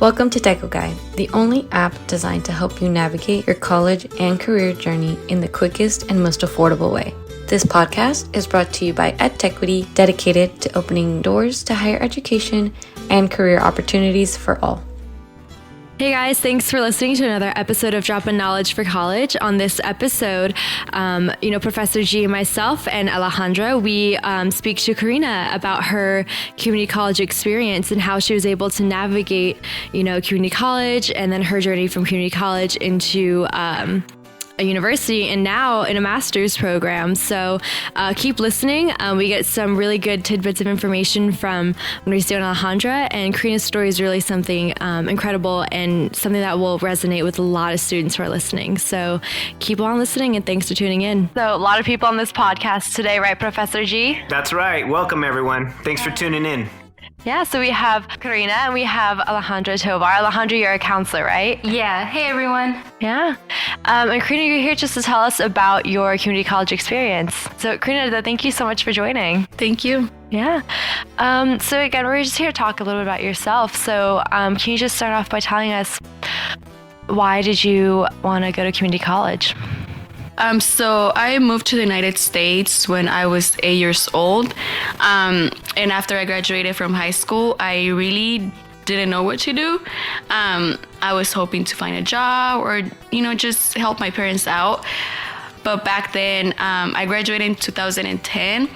Welcome to Deco Guide, the only app designed to help you navigate your college and career journey in the quickest and most affordable way. This podcast is brought to you by EdTechity, dedicated to opening doors to higher education and career opportunities for all. Hey guys, thanks for listening to another episode of Drop-In Knowledge for College. On this episode, Professor G and myself and Alejandra, we speak to Karina about her community college experience and how she was able to navigate, community college and then her journey from community college into a university and now in a master's program. So keep listening. We get some really good tidbits of information from Mauricio and Alejandra, and Karina's story is really something incredible and something that will resonate with a lot of students who are listening. So keep on listening and thanks for tuning in. So a lot of people on this podcast today, right, Professor G? That's right. Welcome, everyone. Thanks for tuning in. Yeah, so we have Karina and we have Alejandra Tovar. Alejandra, you're a counselor, right? Yeah. Hey, everyone. Yeah. And Karina, you're here just to tell us about your community college experience. So Karina, thank you so much for joining. Thank you. Yeah. So again, we're just here to talk a little bit about yourself. So can you just start off by telling us, why did you want to go to community college? So I moved to the United States when I was 8 years old. And after I graduated from high school, I really didn't know what to do. I was hoping to find a job or, just help my parents out. But back then, I graduated in 2010.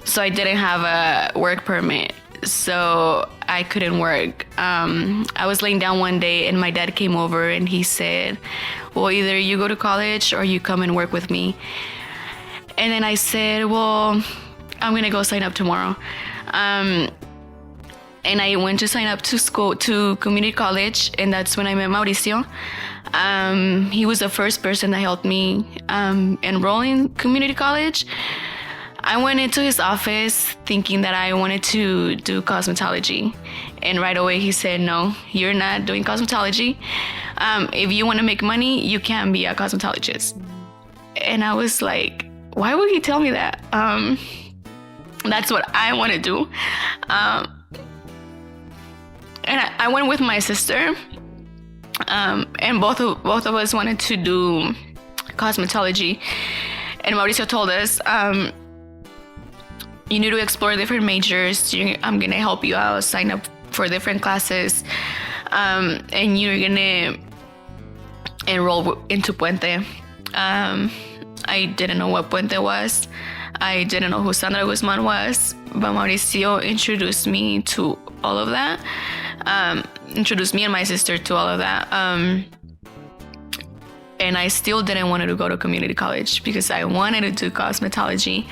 So I didn't have a work permit. So I couldn't work. I was laying down one day and my dad came over and he said, well, either you go to college or you come and work with me. And then I said, well, I'm going to go sign up tomorrow. And I went to sign up to community college, and that's when I met Mauricio. He was the first person that helped me enroll in community college. I went into his office thinking that I wanted to do cosmetology. And right away he said, no, you're not doing cosmetology. If you want to make money, you can't be a cosmetologist. And I was like, why would he tell me that? That's what I want to do. And I went with my sister. And both of us wanted to do cosmetology. And Mauricio told us, you need to explore different majors. I'm going to help you out, sign up for different classes. And you're going to enroll into Puente. I didn't know what Puente was. I didn't know who Sandra Guzman was. But Mauricio introduced me to all of that. Introduced me and my sister to all of that. And I still didn't want to go to community college because I wanted to do cosmetology.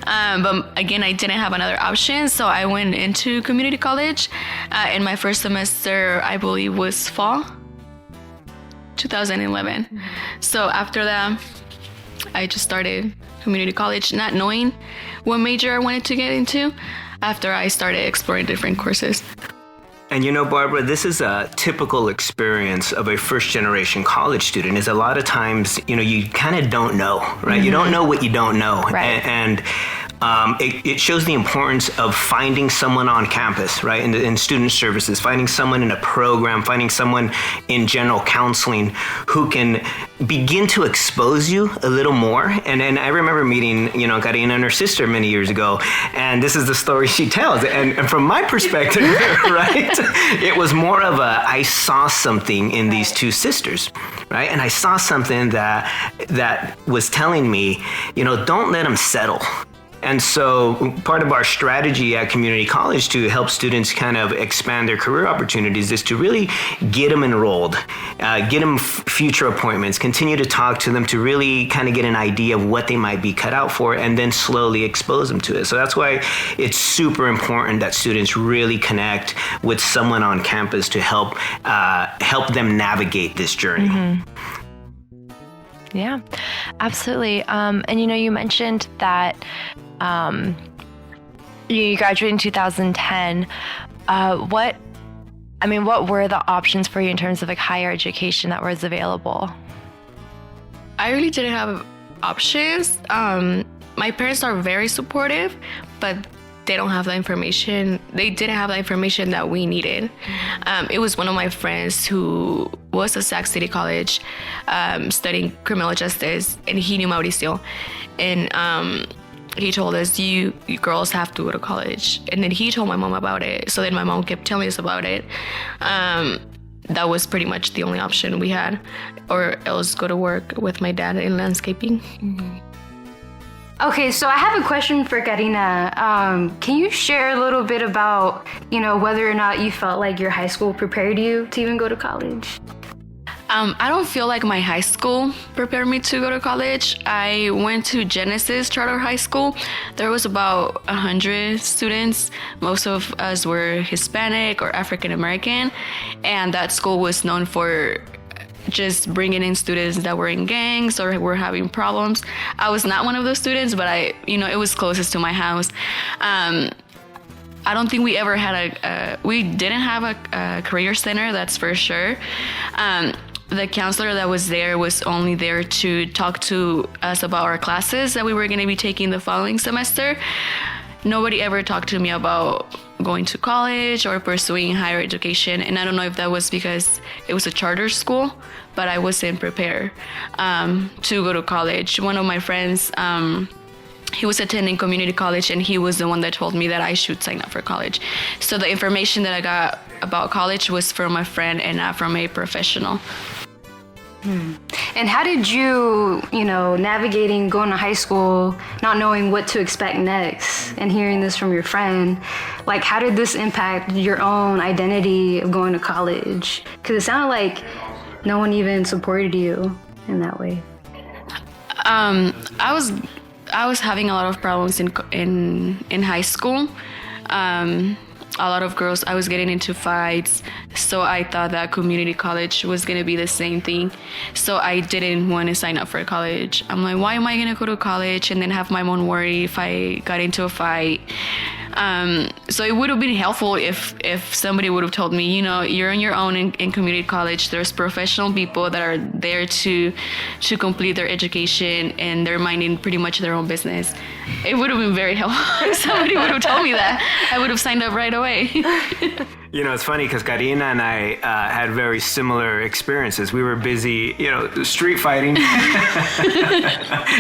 But again, I didn't have another option, so I went into community college. And my first semester, I believe, was fall 2011. Mm-hmm. So after that, I just started community college, not knowing what major I wanted to get into after I started exploring different courses. And Barbara, this is a typical experience of a first-generation college student, is a lot of times, you kind of don't know, right? Mm-hmm. You don't know what you don't know. Right. And it shows the importance of finding someone on campus, right? In student services, finding someone in a program, finding someone in general counseling who can begin to expose you a little more. And I remember meeting, Karina and her sister many years ago, and this is the story she tells. And from my perspective, right, it was more of I saw something in these two sisters, right? And I saw something that was telling me, don't let them settle. And so part of our strategy at community college to help students kind of expand their career opportunities is to really get them enrolled, get them future appointments, continue to talk to them to really kind of get an idea of what they might be cut out for, and then slowly expose them to it. So that's why it's super important that students really connect with someone on campus to help them navigate this journey. Mm-hmm. Yeah, absolutely. And you mentioned that you graduated in 2010. What were the options for you in terms of higher education that was available? I really didn't have options. My parents are very supportive, but they don't have the information. They didn't have the information that we needed. It was one of my friends who was at Sac City College studying criminal justice, and he knew Mauricio. And he told us, you girls have to go to college. And then he told my mom about it. So then my mom kept telling us about it. That was pretty much the only option we had, or else go to work with my dad in landscaping. Mm-hmm. Okay, so I have a question for Karina. Can you share a little bit about, whether or not you felt like your high school prepared you to even go to college? I don't feel like my high school prepared me to go to college. I went to Genesis Charter High School. There was about 100 students. Most of us were Hispanic or African American, and that school was known for just bringing in students that were in gangs or were having problems. I was not one of those students, but it was closest to my house. I don't think we ever had we didn't have a career center, that's for sure. The counselor that was there was only there to talk to us about our classes that we were going to be taking the following semester. Nobody ever talked to me about going to college or pursuing higher education. And I don't know if that was because it was a charter school, but I wasn't prepared to go to college. One of my friends, he was attending community college, and he was the one that told me that I should sign up for college. So the information that I got about college was from a friend and not from a professional. And how did you, navigating going to high school, not knowing what to expect next, and hearing this from your friend, like how did this impact your own identity of going to college? Because it sounded like no one even supported you in that way. I was having a lot of problems in high school. A lot of girls, I was getting into fights, so I thought that community college was going to be the same thing. So I didn't want to sign up for college. I'm like, why am I going to go to college and then have my mom worry if I got into a fight? So it would have been helpful if somebody would have told me, you're on your own in community college. There's professional people that are there to complete their education, and they're minding pretty much their own business. It would have been very helpful if somebody would have told me that. I would have signed up right away. It's funny because Karina and I had very similar experiences. We were busy, street fighting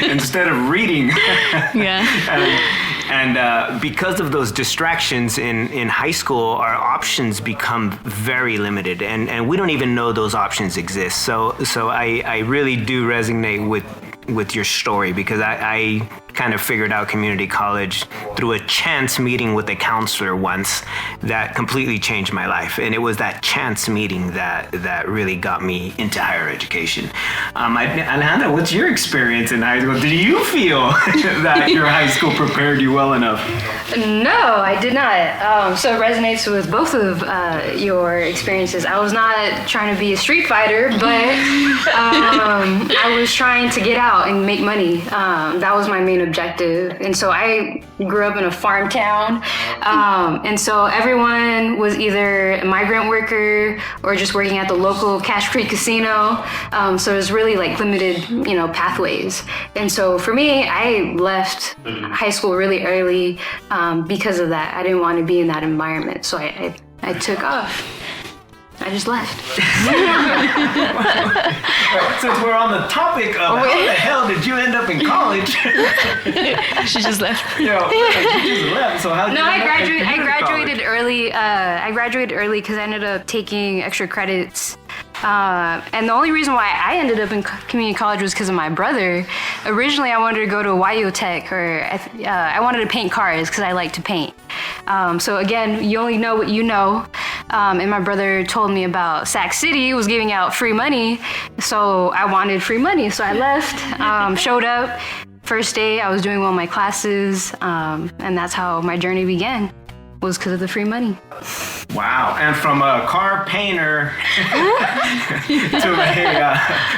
instead of reading. Yeah. And because of those distractions in high school, our options become very limited, and we don't even know those options exist. So I really do resonate with your story, because I kind of figured out community college through a chance meeting with a counselor once that completely changed my life. And it was that chance meeting that really got me into higher education. Alejandra, what's your experience in high school? Did you feel that your high school prepared you well enough? No, I did not. So it resonates with both of your experiences. I was not trying to be a street fighter, but I was trying to get out and make money. That was my main objective. And so I grew up in a farm town. And so everyone was either a migrant worker or just working at the local Cache Creek Casino. So it was really like limited, pathways. And so for me, I left high school really early because of that. I didn't want to be in that environment. So I took off. I just left. Since we're on the topic of how the hell did you end up in college? She just left. She just left. So how did you I graduated early. I graduated early because I ended up taking extra credits. And the only reason why I ended up in community college was because of my brother. Originally, I wanted to go to YO Tech, or I wanted to paint cars because I like to paint. So again, you only know what you know. And my brother told me about Sac City was giving out free money. So I wanted free money. So I left, showed up. First day, I was doing well in my classes. And that's how my journey began, was because of the free money. Wow. And from a car painter to a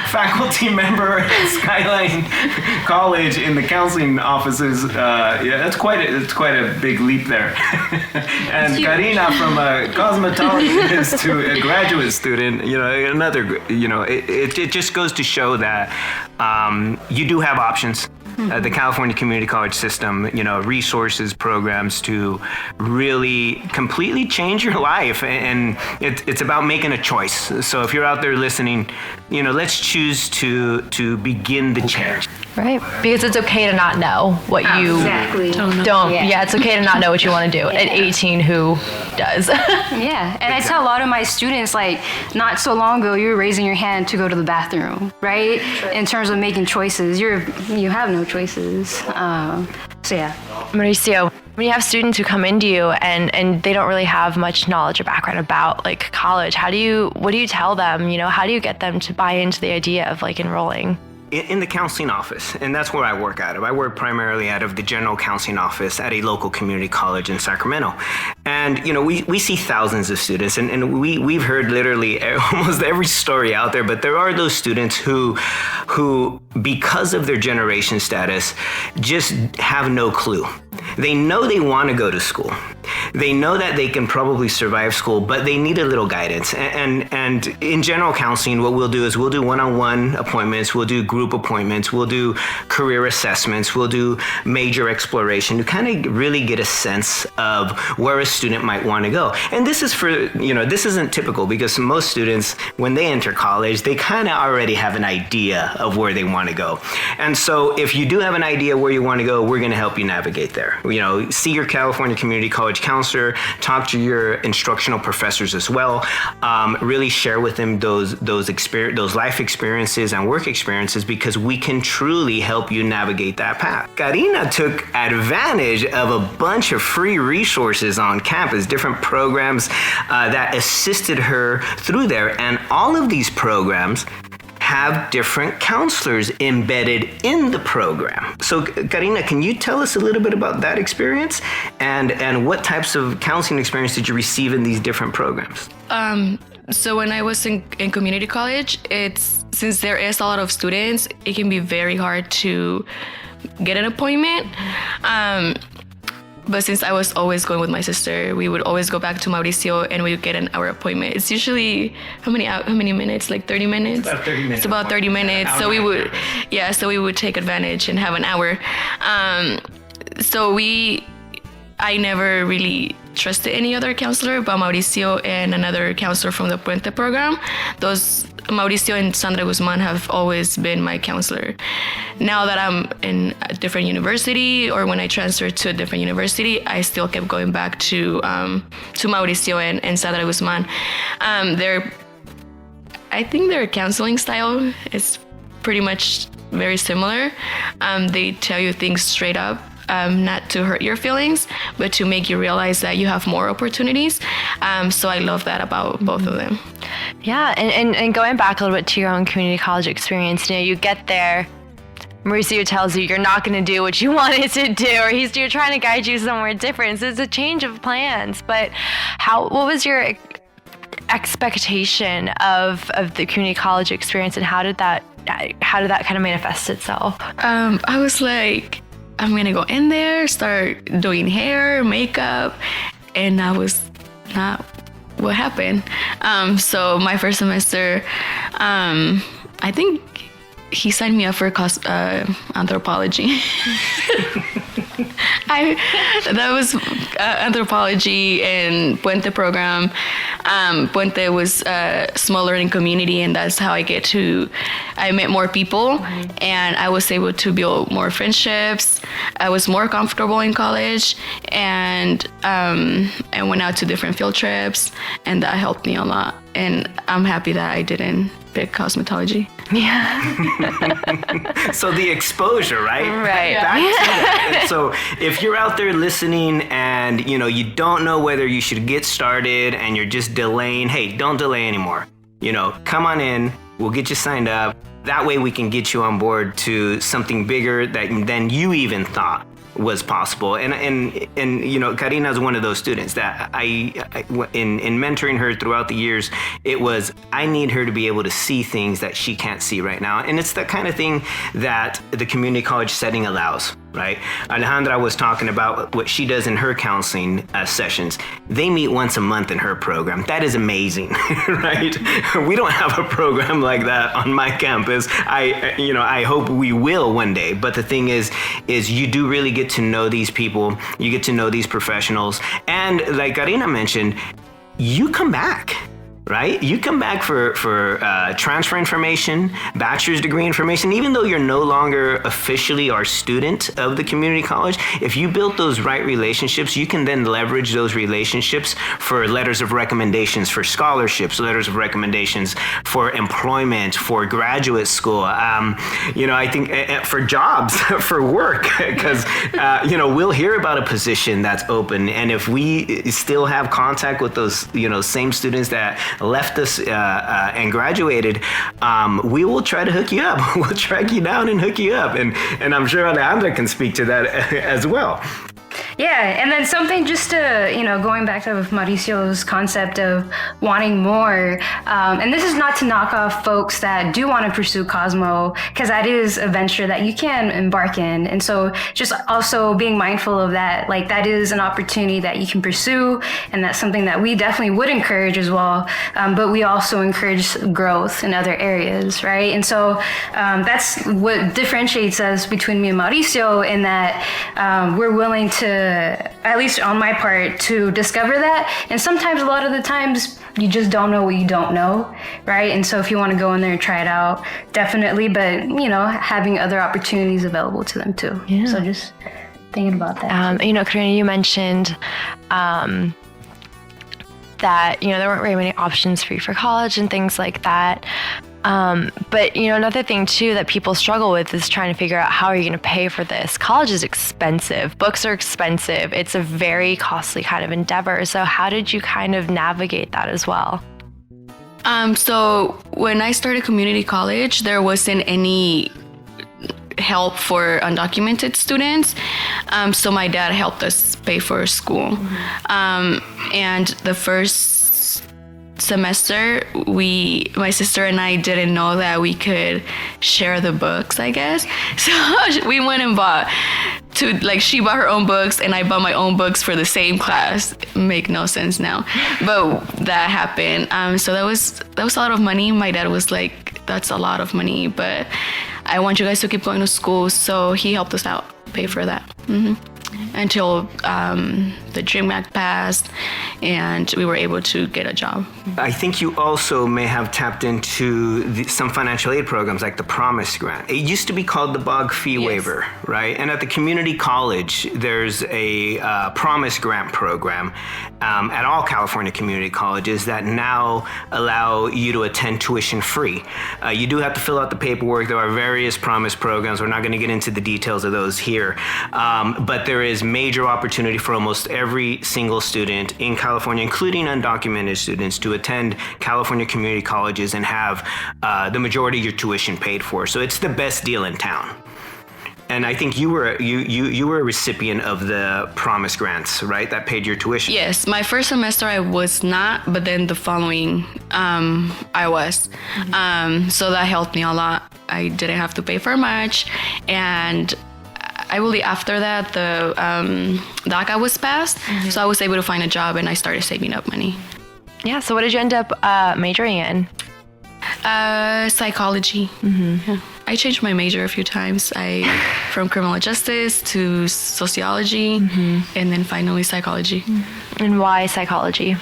faculty member at Skyline College in the counseling offices, that's quite a big leap there. And Karina, from a cosmetologist to a graduate student, it just goes to show that you do have options. the California community college system, resources, programs to really completely change your life. And it's about making a choice. So if you're out there listening, let's choose to begin the change. Right, because it's okay to not know what you don't. Yeah, it's okay to not know what you want to do. At 18, who does? Yeah, and I tell a lot of my students, like, not so long ago, you were raising your hand to go to the bathroom, right? In terms of making choices, you have no choices. So yeah. Mauricio, when you have students who come into you and they don't really have much knowledge or background about like college, what do you tell them? How do you get them to buy into the idea of like enrolling? In the counseling office, and that's where I work out of. I work primarily out of the general counseling office at a local community college in Sacramento. And, we see thousands of students, and we've heard literally almost every story out there, but there are those students who, because of their generation status, just have no clue. They know they want to go to school. They know that they can probably survive school, but they need a little guidance. And in general counseling, what we'll do is we'll do one-on-one appointments, we'll do group appointments, we'll do career assessments, we'll do major exploration to kind of really get a sense of where a student might want to go. And this is this isn't typical because most students, when they enter college, they kind of already have an idea of where they want to go. And so if you do have an idea where you want to go, we're going to help you navigate there. See your California Community College counselor, talk to your instructional professors as well. Really share with them those life experiences and work experiences because we can truly help you navigate that path. Karina took advantage of a bunch of free resources on campus, different programs that assisted her through there. And all of these programs have different counselors embedded in the program. So Karina, can you tell us a little bit about that experience and what types of counseling experience did you receive in these different programs? So when I was in community college, since there is a lot of students, it can be very hard to get an appointment. But since I was always going with my sister, we would always go back to Mauricio and we would get an hour appointment. It's usually how many minutes? Like 30 minutes? It's about 30 minutes. It's about 30 minutes. So we would take advantage and have an hour. I never really trusted any other counselor but Mauricio and another counselor from the Puente program. Mauricio and Sandra Guzman have always been my counselor. Now that I'm in a different university or when I transferred to a different university, I still kept going back to Mauricio and Sandra Guzman. I think their counseling style is pretty much very similar. They tell you things straight up. Not to hurt your feelings, but to make you realize that you have more opportunities. So I love that about both of them. Yeah, and going back a little bit to your own community college experience, you get there, Mauricio tells you you're not going to do what you wanted to do, or you're trying to guide you somewhere different. So it's a change of plans. But what was your expectation of the community college experience, and how did that kind of manifest itself? I was like, I'm going to go in there, start doing hair, makeup, and that was not what happened. So my first semester, I think he signed me up for anthropology. That was anthropology and Puente program. Puente was a small learning community, and that's how I met more people, and I was able to build more friendships. I was more comfortable in college, and I went out to different field trips, and that helped me a lot. And I'm happy that I didn't pick cosmetology. Yeah. So the exposure, right? Right. Back to that. So if you're out there listening and you don't know whether you should get started and you're just delaying, hey, don't delay anymore. Come on in, we'll get you signed up. That way we can get you on board to something bigger than you even thought was possible. And Karina is one of those students that in mentoring her throughout the years, it was, I need her to be able to see things that she can't see right now. And it's the kind of thing that the community college setting allows. right? Alejandra was talking about what she does in her counseling sessions. They meet once a month in her program. That is amazing, right? We don't have a program like that on my campus. I hope we will one day. But the thing is you do really get to know these people. You get to know these professionals. And like Karina mentioned, you come back. Right? You come back for transfer information, bachelor's degree information, even though you're no longer officially our student of the community college. If you built those right relationships, you can then leverage those relationships for letters of recommendations, for scholarships, letters of recommendations, for employment, for graduate school. I think for jobs, for work, because we'll hear about a position that's open, and if we still have contact with those same students that left us and graduated, we will try to hook you up. We'll track you down and hook you up. And I'm sure Alejandra can speak to that as well. Yeah, and then something just to, going back to Mauricio's concept of wanting more, and this is not to knock off folks that do want to pursue Cosmo, because that is a venture that you can embark in. And so just also being mindful of that, like that is an opportunity that you can pursue, and that's something that we definitely would encourage as well. But we also encourage growth in other areas, right? And so that's what differentiates us between me and Mauricio, in that we're willing to, at least on my part, to discover that. And sometimes, a lot of the times, you just don't know what you don't know, right? And so if you want to go in there and try it out, definitely, but, having other opportunities available to them too. Yeah. So just thinking about that. Karina, you mentioned that, there weren't very many options for you for college and things like that. But, another thing, too, that people struggle with is trying to figure out how are you going to pay for this. College is expensive. Books are expensive. It's a very costly kind of endeavor. So how did you kind of navigate that as well? So when I started community college, there wasn't any help for undocumented students. So my dad helped us pay for school. Mm-hmm. And the first semester, my sister and I didn't know that we could share the books, I guess. So we went and she bought her own books and I bought my own books for the same class. Make no sense now, but that happened. So that was a lot of money. My dad was like, that's a lot of money, but I want you guys to keep going to school. So he helped us out, pay for that. Mm-hmm. Until the DREAM Act passed and we were able to get a job. I think you also may have tapped into some financial aid programs like the Promise Grant. It used to be called the Bog Fee Waiver, right? And at the community college, there's a Promise Grant program at all California community colleges that now allow you to attend tuition free. You do have to fill out the paperwork. There are various Promise programs. We're not going to get into the details of those here. But there is major opportunity for almost every single student in California, including undocumented students, to attend California community colleges and have the majority of your tuition paid for. So it's the best deal in town. And I think you were a recipient of the Promise Grants, right? That paid your tuition. Yes, my first semester I was not, but then the following I was. Mm-hmm. So that helped me a lot. I didn't have to pay for much, and I believe after that the DACA was passed, mm-hmm. So I was able to find a job and I started saving up money. Yeah. So what did you end up majoring in? Psychology. Mm-hmm. Yeah. I changed my major a few times. From criminal justice to sociology, mm-hmm. and then finally psychology. Mm-hmm. And why psychology?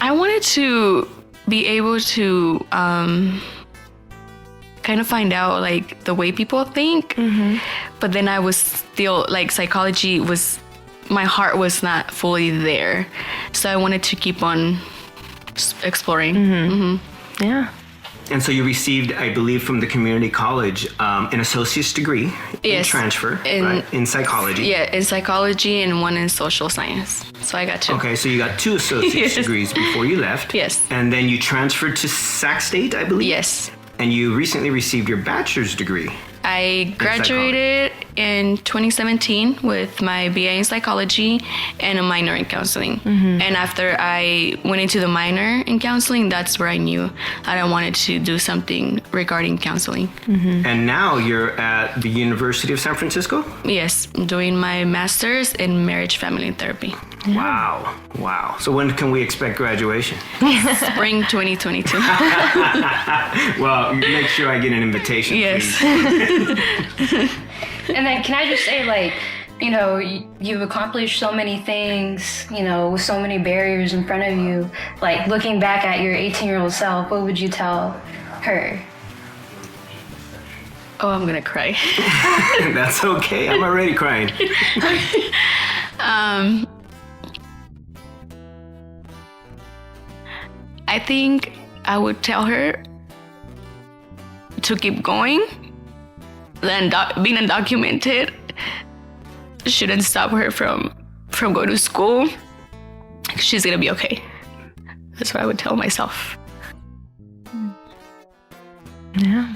I wanted to be able to kind of find out like the way people think, mm-hmm. but then I was still like psychology was, my heart was not fully there, so I wanted to keep on exploring. Mm-hmm. Mm-hmm. Yeah. And so you received, I believe, from the community college, an associate's degree in transfer, right? In psychology. Yeah, in psychology and one in social science. So I got two. Okay, so you got two associate's degrees before you left. Yes. And then you transferred to Sac State, I believe? Yes. And you recently received your bachelor's degree. I graduated in 2017 with my BA in psychology and a minor in counseling. And after I went into the minor in counseling, that's where I knew that I wanted to do something regarding counseling. And now you're at the University of San Francisco? Yes, doing my master's in marriage, family, and therapy. Wow. So when can we expect graduation? Spring 2022. Well, make sure I get an invitation, Yes. please. And then can I just say, like, you know, you've accomplished so many things, you know, with so many barriers in front of you. Like, looking back at your 18-year-old self, what would you tell her? Oh, I'm gonna cry. That's okay. I'm already crying. I think I would tell her to keep going. Then being undocumented shouldn't stop her from going to school. She's gonna be okay. That's what I would tell myself. Yeah.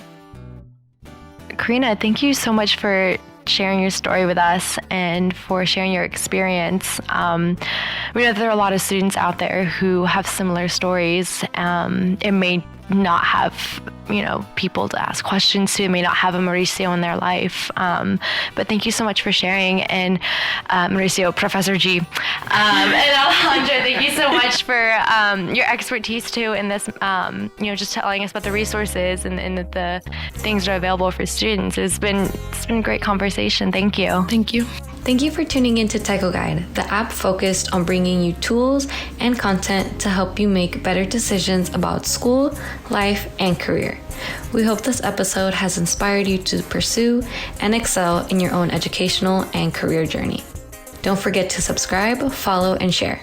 Karina, thank you so much for sharing your story with us and for sharing your experience. We know there are a lot of students out there who have similar stories. It may not have, you know, people to ask questions to. It may not have a Mauricio in their life. But thank you so much for sharing. And Mauricio, Professor G, and Alejandra, thank you so much for your expertise too in this, you know, just telling us about the resources and the things that are available for students. It's been a great conversation. Thank you. Thank you. Thank you for tuning into Techo Guide, the app focused on bringing you tools and content to help you make better decisions about school, life, and career. We hope this episode has inspired you to pursue and excel in your own educational and career journey. Don't forget to subscribe, follow, and share.